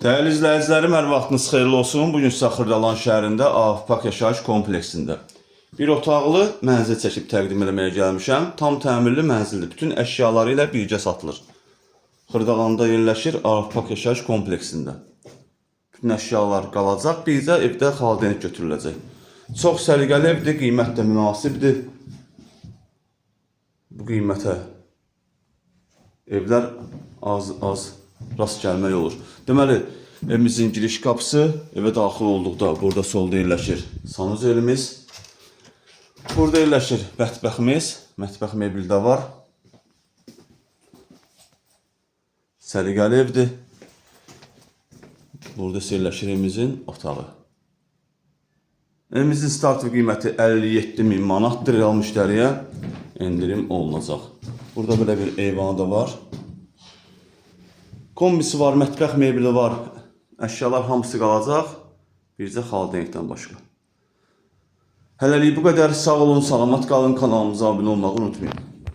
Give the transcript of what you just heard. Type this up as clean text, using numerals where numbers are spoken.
Değerli izləyicilərim, hər vaxtınız xeyirli olsun. Bugün sizə Xırdalan şəhərində Avpak yaşayış kompleksində bir otaqlı mənzil çəkib təqdim etməyə gəlmişəm. Tam təmirli mənzildir. Bütün əşyaları ilə birgə satılır. Xırdalanda yerləşir Avpak yaşayış kompleksində. Bütün əşyalar qalacaq, bircə evdə xaldenik götürüləcək. Çox səliqəli evdir, qiymət də münasibdir. Bu qiymətə evlər az rast gəlmək olur. Deməli, evimizin giriş qapısı, evə daxil olduqda burada solda yerləşir sanuzelimiz. Burada yerləşir mətbəximiz, mətbəx mebeli də var. Səliqəli evdir. Burada yerləşir evimizin otağı. Evimizin start qiyməti 57.000 manatdır. Real müştəriyə endirim olunacaq. Burada belə bir eyvanı da var. Kombisi var, mətbəx mebeli var. Əşyalar hamısı qalacaq. Bircə xaldenikdən başqa. Hələlik bu qədər. Sağ olun, salamat qalın. Kanalımıza abunə olmağı unutmayın.